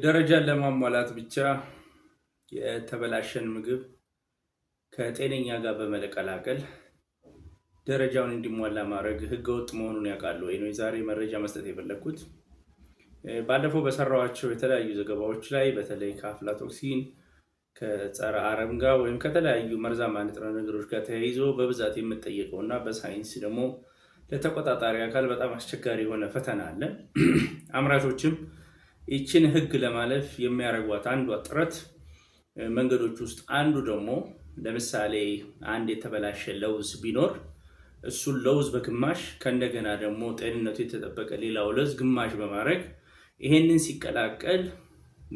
ደረጃን ለማሟላት ብቻ የተበላሸን ምግብ ከጤነኛ ጋር በመቀላቀል ደረጃውን እንዲሟላ ማድረግ ህገወጥ መሆኑን ያውቃሉ ወይ ነው የዛሬ መረጃ መስጠት የፈለኩት። ባለፈው በሰራኋቸው የተለያዩ ዘገባዎች ላይ በተለይ ከአፍላቶክሲን ከጸረ አረም ጋር ወይም ከተለያዩ መርዛማ ንጥረ ነገሮች ጋር ተያይዞ በብዛት የምጠየቀው እና በሳይንስ ደግሞ ለተቆጣጣሪ አካል በጣም አስቸጋሪ የሆነ ፈተና አለ። አምራቾችም ይችን ህግ ለማለፍ የሚያደርጓት አንዷ ጥረት መንገዶች ውስጥ አንዱ ደግሞ ለምሳሌ አንድ የተበላሸ ለውዝ ቢኖር እሱን ለውዝ በግማሽ ከእንደገና ደግሞ ጤንነቱ የተጠበቀ ሌላው ለውዝ ግማሽ በማድረግ ይሄንን ሲቀላቀል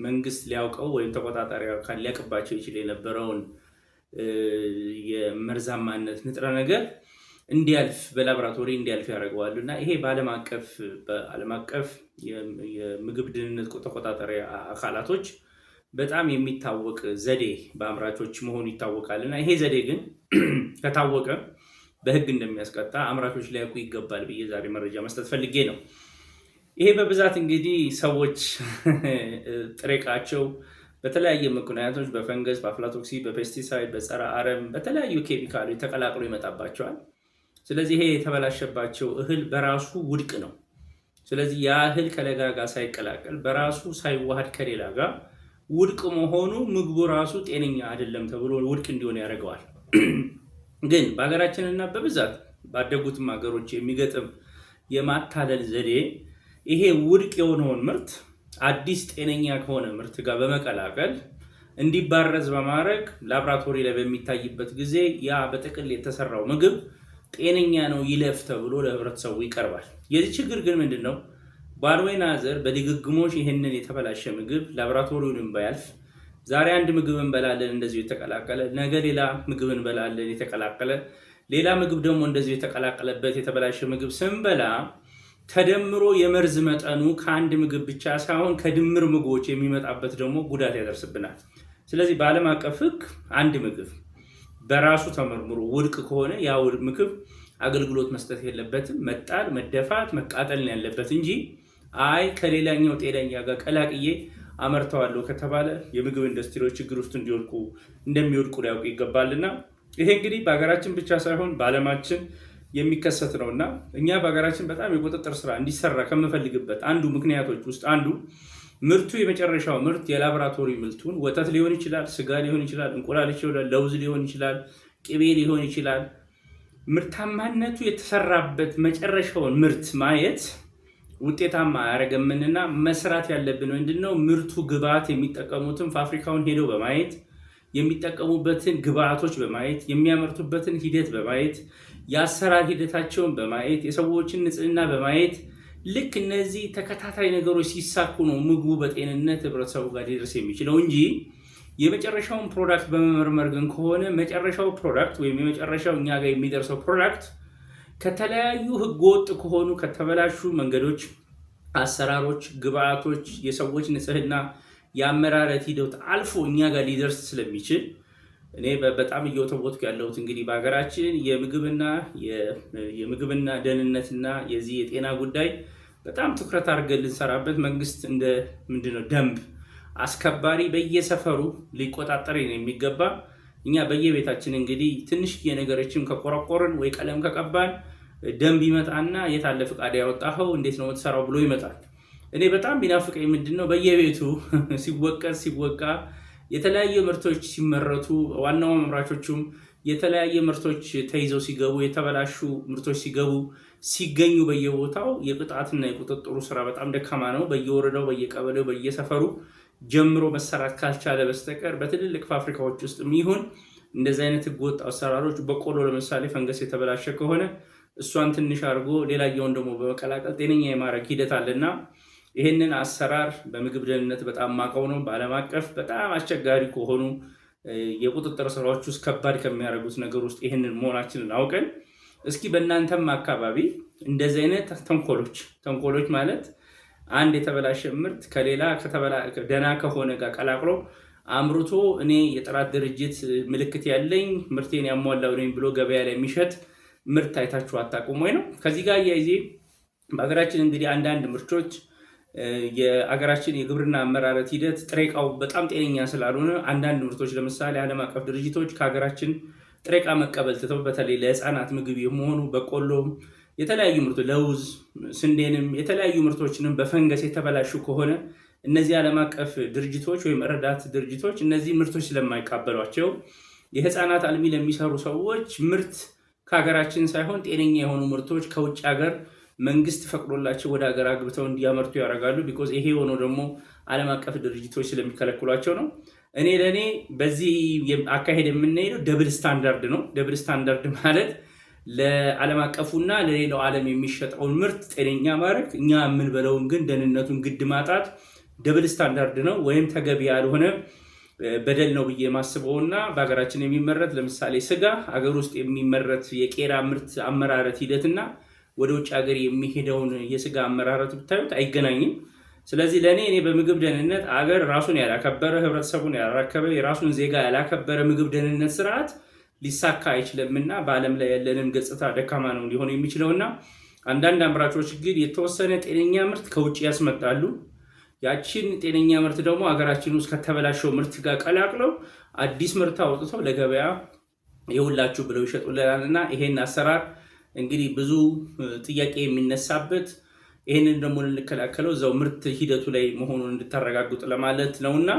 መንግስት ሊያውቀው ወይም ተቆጣጣሪ አካል ሊያውቅባቸው ይችል የነበረውን የመርዛማነት ንጥረ ነገር እንዲያልፍ በላቦራቶሪ እንዲያልፍ ያደርገዋል እና ይሄ በዓለም አቀፍ የምግብ ደህንነት ተቆጣጣሪ አካላቶች በጣም የሚታወቅ ዘዴ በአምራቾች መሆኑ ይታወቃልና ይሄ ዘዴ ግን ከታወቀ በህግ እንደሚያስቀጣ አምራቾች ሊያውቁ ይገባል ብዬ ዛሬ መረጃ መስጠት ፈልጌ ነው። ይሄ በብዛት እንግዲህ ሰዎች ጥሬ ዕቃቸው በተለያየ ምክንያቶች በፈንገስ፣ በአፍላቶክሲ፣ በፔስቲሳይድ፣ በጸረ አረም በተለያዩ ኬሚካሎች ተቀላቅሎ ይመጣባቸዋል። ስለዚህ ይሄ የተበላሸባቸው እህል በራሱ ውድቅ ነው። ስለዚህ ያ እህል ከሌላ ጋር ሳይቀላቀል በራሱ ሳይዋሃድ ከሌላ ጋር ውድቅ መሆኑ ምግቡ ራሱ ጤነኛ አይደለም ተብሎ ውድቅ እንዲሆን ያደርገዋል። ግን በሀገራችንና በብዛት ባደጉትም ሀገሮች የሚገጥም የማታለል ዘዴ ይሄ ውድቅ የሆነውን ምርት አዲስ ጤነኛ ከሆነ ምርት ጋር በመቀላቀል እንዲባረዝ በማድረግ ላቦራቶሪ ላይ በሚታይበት ጊዜ ያ በጥቅል የተሰራው ምግብ ጤነኛ ነው ይለፍ ተብሎ ለህብረተሰቡ ይቀርባል። የዚህ ችግር ግን ምንድነው? ባልወይናዘር በድግግሞሽ ይሄንን የተበላሸ ምግብ ላቦራቶሪውን ባያልፍ ዛሬ አንድ ምግብ እንበላለን እንደዚሁ የተቀላቀለ፣ ነገ ሌላ ምግብ እንበላለን የተቀላቀለ፣ ሌላ ምግብ ደግሞ እንደዚሁ የተቀላቀለበት የተበላሸ ምግብ ስንበላ ተደምሮ የመርዝ መጠኑ ከአንድ ምግብ ብቻ ሳይሆን ከድምር ምግቦች የሚመጣበት ደግሞ ጉዳት ያደርስብናል። ስለዚህ በዓለም አቀፍ ህግ አንድ ምግብ በራሱ ተመርምሮ ውድቅ ከሆነ ያ ምግብ አገልግሎት መስጠት የለበትም፣ መጣል፣ መደፋት፣ መቃጠል ነው ያለበት እንጂ አይ ከሌላኛው ጤነኛ ጋር ቀላቅዬ አመርተዋለሁ ከተባለ የምግብ ኢንዱስትሪዎች ችግር ውስጥ እንደሚወድቁ ሊያውቁ ይገባልና ይሄ እንግዲህ በሀገራችን ብቻ ሳይሆን በዓለማችን የሚከሰት ነውና እኛ በሀገራችን በጣም የቁጥጥር ስራ እንዲሰራ ከምፈልግበት አንዱ ምክንያቶች ውስጥ አንዱ ምርቱ የመጨረሻው ምርት የላቦራቶሪ ምርቱን ወተት ሊሆን ይችላል፣ ስጋ ሊሆን ይችላል፣ እንቁላል ሊሆን ይችላል፣ ለውዝ ሊሆን ይችላል፣ ቅቤ ሊሆን ይችላል። ምርታማነቱ የተሰራበት መጨረሻውን ምርት ማየት ውጤታማ ያደረገምንና መስራት ያለብን ምንድነው? ምርቱ ግብዓት የሚጠቀሙትን ፋብሪካውን ሄደው በማየት የሚጠቀሙበትን ግብዓቶች በማየት የሚያመርቱበትን ሂደት በማየት የአሰራር ሂደታቸውን በማየት የሰዎችን ንጽህና በማየት ልክ እነዚህ ተከታታይ ነገሮች ሲሳኩ ነው ምግቡ በጤንነት ህብረተሰቡ ጋር ሊደርስ የሚችለው እንጂ የመጨረሻውን ፕሮዳክት በመመርመር ግን ከሆነ መጨረሻው ፕሮዳክት ወይም የመጨረሻው እኛ ጋር የሚደርሰው ፕሮዳክት ከተለያዩ ህገወጥ ከሆኑ ከተበላሹ መንገዶች፣ አሰራሮች፣ ግብዓቶች፣ የሰዎች ንጽህና፣ የአመራረት ሂደት አልፎ እኛ ጋር ሊደርስ ስለሚችል እኔ በጣም እየወተወትኩ ያለሁት እንግዲህ በሀገራችን የምግብና ደህንነትና የዚህ የጤና ጉዳይ በጣም ትኩረት አድርገን ልንሰራበት መንግስት እንደ ደንብ አስከባሪ በየሰፈሩ ሊቆጣጠር የሚገባ እኛ በየቤታችን እንግዲህ ትንሽዬ ነገሮችን ከቆረቆርን ወይ ቀለም ከቀባን ደንብ ይመጣና የታለ ፍቃድ ያወጣኸው እንዴት ነው የምትሰራው ብሎ ይመጣል። እኔ በጣም ቢናፍቀኝ ምንድነው በየቤቱ ሲወቃ የተለያየ ምርቶች ሲመረቱ ዋናው አምራቾቹም የተለያየ ምርቶች ተይዘው ሲገቡ የተበላሹ ምርቶች ሲገኙ በየቦታው የቅጣትና የቁጥጥሩ ስራ በጣም ደካማ ነው። በየወረዳው በየቀበሌው በየሰፈሩ ጀምሮ መሰራት ካልቻለ በስተቀር በትልልቅ ፋብሪካዎች ውስጥ ይሁን እንደዚህ አይነት ህገወጥ አሰራሮች በቆሎ ለምሳሌ ፈንገስ የተበላሸ ከሆነ እሷን ትንሽ አድርጎ ሌላኛውን ደግሞ በመቀላቀል ጤነኛ የማድረግ ሂደት አለና ይሄንን አሰራር በምግብ ደህንነት በጣም ማቀው ነው። በዓለም አቀፍ በጣም አስቸጋሪ ከሆኑ የቁጥጥር ስራዎች ውስጥ ከባድ ከሚያደርጉት ነገር ውስጥ ይሄንን መሆናችንን አውቀን እስኪ በእናንተም አካባቢ እንደዚህ አይነት ተንኮሎች ማለት አንድ የተበላሸ ምርት ከሌላ ደህና ከሆነ ጋር ቀላቅሎ አምርቶ እኔ የጥራት ድርጅት ምልክት ያለኝ ምርቴን ያሟላው ነኝ ብሎ ገበያ ላይ የሚሸጥ ምርት አይታችሁ አታውቁም ወይ ነው? ከዚህ ጋር ያይዜ በሀገራችን እንግዲህ አንዳንድ ምርቶች የአገራችን የግብርና አመራረት ሂደት ጥሬ ዕቃው በጣም ጤነኛ ስላልሆነ አንዳንድ ምርቶች ለምሳሌ ዓለም አቀፍ ድርጅቶች ከሀገራችን ጥሬ ዕቃ መቀበል ትተው በተለይ ለህፃናት ምግብ የመሆኑ በቆሎም የተለያዩ ምርቶች ለውዝ፣ ስንዴንም የተለያዩ ምርቶችንም በፈንገስ የተበላሹ ከሆነ እነዚህ ዓለም አቀፍ ድርጅቶች ወይም ረዳት ድርጅቶች እነዚህ ምርቶች ስለማይቀበሏቸው የህፃናት አልሚ ለሚሰሩ ሰዎች ምርት ከሀገራችን ሳይሆን ጤነኛ የሆኑ ምርቶች ከውጭ ሀገር መንግስት ፈቅዶላቸው ወደ ሀገር አግብተው እንዲያመርቱ ያደርጋሉ። ቢኮዝ ይሄ ሆኖ ደግሞ ዓለም አቀፍ ድርጅቶች ስለሚከለክሏቸው ነው። ለእኔ በዚህ አካሄድ የምንሄደው ደብል ስታንዳርድ ነው። ደብል ስታንዳርድ ማለት ለዓለም አቀፉና ለሌላው ዓለም የሚሸጠውን ምርት ጤነኛ ማድረግ፣ እኛ የምንበለውን ግን ደህንነቱን ግድ ማጣት ደብል ስታንዳርድ ነው ወይም ተገቢ ያልሆነ በደል ነው ብዬ ማስበውና በሀገራችን የሚመረት ለምሳሌ ስጋ ሀገር ውስጥ የሚመረት የቄራ ምርት አመራረት ሂደትና ወደ ውጭ ሀገር የሚሄደውን የስጋ አመራረት ብታዩት አይገናኝም። ስለዚህ እኔ በምግብ ደህንነት አገር ራሱን ያላከበረ ህብረተሰቡን ያላከበረ የራሱን ዜጋ ያላከበረ ምግብ ደህንነት ስርዓት ሊሳካ አይችልምና በዓለም ላይ ያለንን ገጽታ ደካማ ነው ሊሆን የሚችለውና አንዳንድ አምራቾች ግን የተወሰነ ጤነኛ ምርት ከውጭ ያስመጣሉ። ያቺን ጤነኛ ምርት ደግሞ ሀገራችን ውስጥ ከተበላሸው ምርት ጋር ቀላቅለው አዲስ ምርት አውጥተው ለገበያ ይውላችሁ ብለው ይሸጡልናልና ይሄን አሰራር እንግዲህ ብዙ ጥያቄ የሚነሳበት ይሄንን ደግሞ ልንከላከለው እዛው ምርት ሂደቱ ላይ መሆኑን እንድታረጋግጡ ለማለት ነውና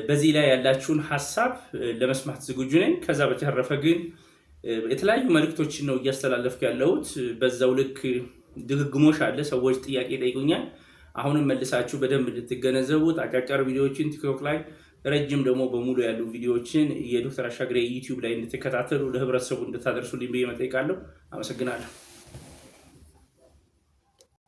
በዚህ ላይ ያላችሁን ሐሳብ ለመስማት ዝግጁ ነኝ። ከዛ በተረፈ ግን የተለያዩ መልእክቶችን ነው እያስተላለፍኩ ያለሁት። በዛው ልክ ድግግሞሽ አለ። ሰዎች ጥያቄ ጠይቁኛል። አሁንም መልሳችሁ በደንብ እንድትገነዘቡት አጫጭር ቪዲዮዎችን ቲክቶክ ላይ ረጅም ደግሞ በሙሉ ያሉ ቪዲዮዎችን የዶክተር አሻግሬ ዩቲዩብ ላይ እንድትከታተሉ ለህብረተሰቡ እንድታደርሱልኝ ብዬ እጠይቃለሁ። አመሰግናለሁ።